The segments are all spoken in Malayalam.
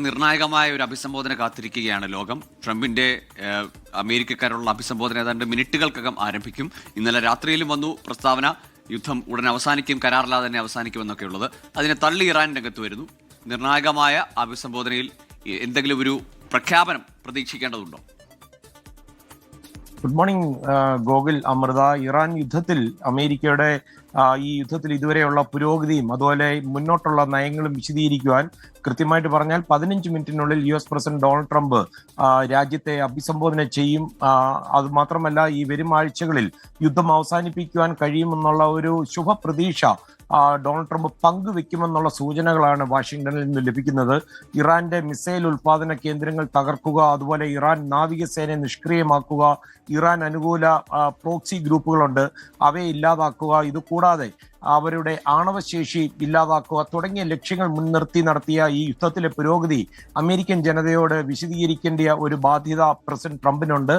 നിർണായകമായ ഒരു അഭിസംബോധന കാത്തിരിക്കുകയാണ് ലോകം. ട്രംപിന്റെ അമേരിക്കക്കാരുള്ള അഭിസംബോധന ഏതാണ്ട് മിനിറ്റുകൾക്കകം ആരംഭിക്കും. ഇന്നലെ രാത്രിയിലും വന്നു പ്രസ്താവന, യുദ്ധം ഉടൻ അവസാനിക്കും, കരാറില്ലാതെ തന്നെ അവസാനിക്കുമെന്നൊക്കെ ഉള്ളത്. അതിനെ തള്ളി ഇറാൻ രംഗത്ത് വരുന്നു. നിർണായകമായ അഭിസംബോധനയിൽ എന്തെങ്കിലും ഒരു പ്രഖ്യാപനം പ്രതീക്ഷിക്കേണ്ടതുണ്ടോ? Good morning Gokul, Amrita. Iran യുദ്ധത്തിൽ അമേരിക്കയുടെ ഈ യുദ്ധത്തിൽ ഇതുവരെയുള്ള പുരോഗതിയും അതുപോലെ മുന്നോട്ടുള്ള നയങ്ങളും വിശദീകരിക്കുവാൻ കൃത്യമായിട്ട് പറഞ്ഞാൽ 15 മിനിറ്റിനുള്ളിൽ US പ്രസിഡന്റ് ഡൊണാൾഡ് ട്രംപ് രാജ്യത്തെ അഭിസംബോധന ചെയ്യും. അത് മാത്രമല്ല, ഈ വരും ആഴ്ചകളിൽ യുദ്ധം അവസാനിപ്പിക്കുവാൻ കഴിയുമെന്നുള്ള ഒരു ശുഭപ്രതീക്ഷ ഡൊണാൾഡ് ട്രംപ് പങ്കുവെക്കുമെന്നുള്ള സൂചനകളാണ് വാഷിംഗ്ടണിൽ നിന്ന് ലഭിക്കുന്നത്. ഇറാന്റെ മിസൈൽ ഉൽപാദന കേന്ദ്രങ്ങൾ തകർക്കുക, അതുപോലെ ഇറാൻ നാവികസേനയെ നിഷ്ക്രിയമാക്കുക, ഇറാൻ അനുകൂല പ്രോക്സി ഗ്രൂപ്പുകളുണ്ട്, അവയെ ഇല്ലാതാക്കുക, ഇതുകൂടാതെ അവരുടെ ആണവശേഷി ഇല്ലാതാക്കുക തുടങ്ങിയ ലക്ഷ്യങ്ങൾ മുൻനിർത്തി നടത്തിയ ഈ യുദ്ധത്തിലെ പുരോഗതി അമേരിക്കൻ ജനതയോട് വിശദീകരിക്കേണ്ട ഒരു ബാധ്യത പ്രസിഡന്റ് ട്രംപിനുണ്ട്.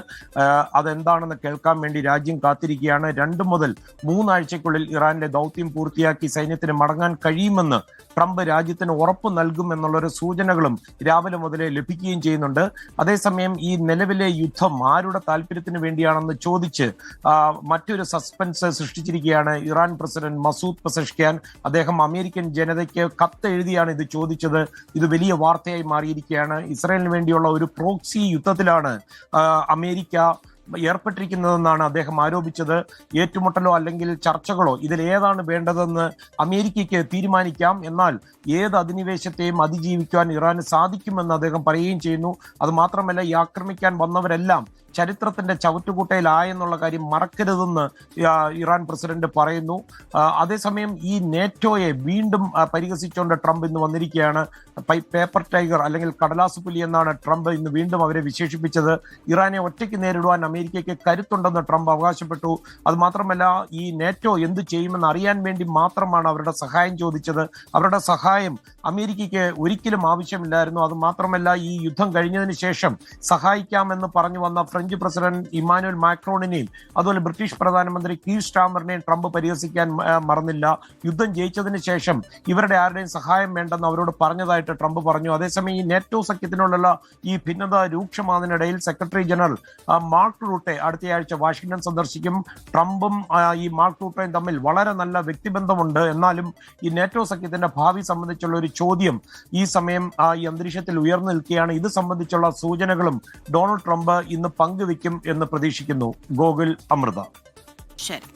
അതെന്താണെന്ന് കേൾക്കാൻ വേണ്ടി രാജ്യം കാത്തിരിക്കുകയാണ്. 2 മുതൽ 3 ആഴ്ചക്കുള്ളിൽ ഇറാന്റെ ദൗത്യം പൂർത്തിയാക്കി സൈന്യത്തിന് മടങ്ങാൻ കഴിയുമെന്ന് ട്രംപ് രാജ്യത്തിന് ഉറപ്പ് നൽകും എന്നുള്ളൊരു സൂചനകളും രാവിലെ മുതലേ ലഭിക്കുകയും ചെയ്യുന്നുണ്ട്. അതേസമയം ഈ നിലവിലെ യുദ്ധം ആരുടെ താല്പര്യത്തിന് വേണ്ടിയാണെന്ന് ചോദിച്ച് മറ്റൊരു സസ്പെൻസ് സൃഷ്ടിച്ചിരിക്കുകയാണ് ഇറാൻ പ്രസിഡന്റ് മസൂദ് പെസഷ്കിയാൻ. അദ്ദേഹം അമേരിക്കൻ ജനതയ്ക്ക് കത്ത് എഴുതിയാണ് ഇത് ചോദിച്ചത്. ഇത് വലിയ വാർത്തയായി മാറിയിരിക്കുകയാണ്. ഇസ്രായേലിന് വേണ്ടിയുള്ള ഒരു പ്രോക്സി യുദ്ധത്തിലാണ് അമേരിക്ക ഏർപ്പെട്ടിരിക്കുന്നതെന്നാണ് അദ്ദേഹം ആരോപിച്ചത്. ഏറ്റുമുട്ടലോ അല്ലെങ്കിൽ ചർച്ചകളോ ഇതിൽ ഏതാണ് വേണ്ടതെന്ന് അമേരിക്കയ്ക്ക് തീരുമാനിക്കാം, എന്നാൽ ഏത് അധിനിവേശത്തെയും അതിജീവിക്കുവാൻ ഇറാന് സാധിക്കുമെന്ന് അദ്ദേഹം പറയുകയും ചെയ്യുന്നു. അത് മാത്രമല്ല, ഈ ആക്രമിക്കാൻ വന്നവരെല്ലാം ചരിത്രത്തിന്റെ ചവറ്റുകുട്ടയിലായെന്നുള്ള കാര്യം മറക്കരുതെന്ന് ഇറാൻ പ്രസിഡന്റ് പറയുന്നു. അതേസമയം ഈ നേറ്റോയെ വീണ്ടും പരിഹസിച്ചുകൊണ്ട് ട്രംപ് ഇന്ന് വന്നിരിക്കുകയാണ്. പേപ്പർ ടൈഗർ അല്ലെങ്കിൽ കടലാസ് പുലി എന്നാണ് ട്രംപ് ഇന്ന് വീണ്ടും അവരെ വിശേഷിപ്പിച്ചത്. ഇറാനെ ഒറ്റയ്ക്ക് നേരിടുവാൻ അമേരിക്കയ്ക്ക് കരുത്തുണ്ടെന്ന് ട്രംപ് അവകാശപ്പെട്ടു. അത് മാത്രമല്ല, ഈ നേറ്റോ എന്ത് ചെയ്യുമെന്ന് അറിയാൻ വേണ്ടി മാത്രമാണ് അവരുടെ സഹായം ചോദിച്ചത്. അവരുടെ സഹായം അമേരിക്കയ്ക്ക് ഒരിക്കലും ആവശ്യമില്ലായിരുന്നു. അത് മാത്രമല്ല, ഈ യുദ്ധം കഴിഞ്ഞതിന് ശേഷം സഹായിക്കാമെന്ന് പറഞ്ഞു വന്ന ഫ്രഞ്ച് പ്രസിഡന്റ് ഇമ്മാനുവൽ മാക്രോണിനെയും അതുപോലെ ബ്രിട്ടീഷ് പ്രധാനമന്ത്രി കീർ സ്റ്റാമറിനെയും ട്രംപ് പരിഹസിക്കാൻ മറന്നില്ല. യുദ്ധം ജയിച്ചതിന് ശേഷം ഇവരുടെ ആരുടെയും സഹായം വേണ്ടെന്ന് അവരോട് പറഞ്ഞതായിട്ട് ട്രംപ് പറഞ്ഞു. അതേസമയം ഈ നേറ്റോ സഖ്യത്തിനുള്ള ഈ ഭിന്നത രൂക്ഷമാകുന്നതിനിടയിൽ സെക്രട്ടറി ജനറൽ മാർക്ക് റൂട്ടെ അടുത്തയാഴ്ച വാഷിംഗ്ടൺ സന്ദർശിക്കും. ട്രംപും ഈ മാർക്ക് റൂട്ടയും തമ്മിൽ വളരെ നല്ല വ്യക്തിബന്ധമുണ്ട്. എന്നാലും ഈ നേറ്റോ സഖ്യത്തിന്റെ ഭാവി സംബന്ധിച്ചുള്ള ഒരു ചോദ്യം ഈ സമയം ഈ അന്തരീക്ഷത്തിൽ ഉയർന്നു നിൽക്കുകയാണ്. ഇത് സംബന്ധിച്ചുള്ള സൂചനകളും ഡൊണാൾഡ് ട്രംപ് ഇന്ന് പങ്കുവെക്കും എന്ന് പ്രതീക്ഷിക്കുന്നു. ഗോകുൽ, അമൃത. ശരി.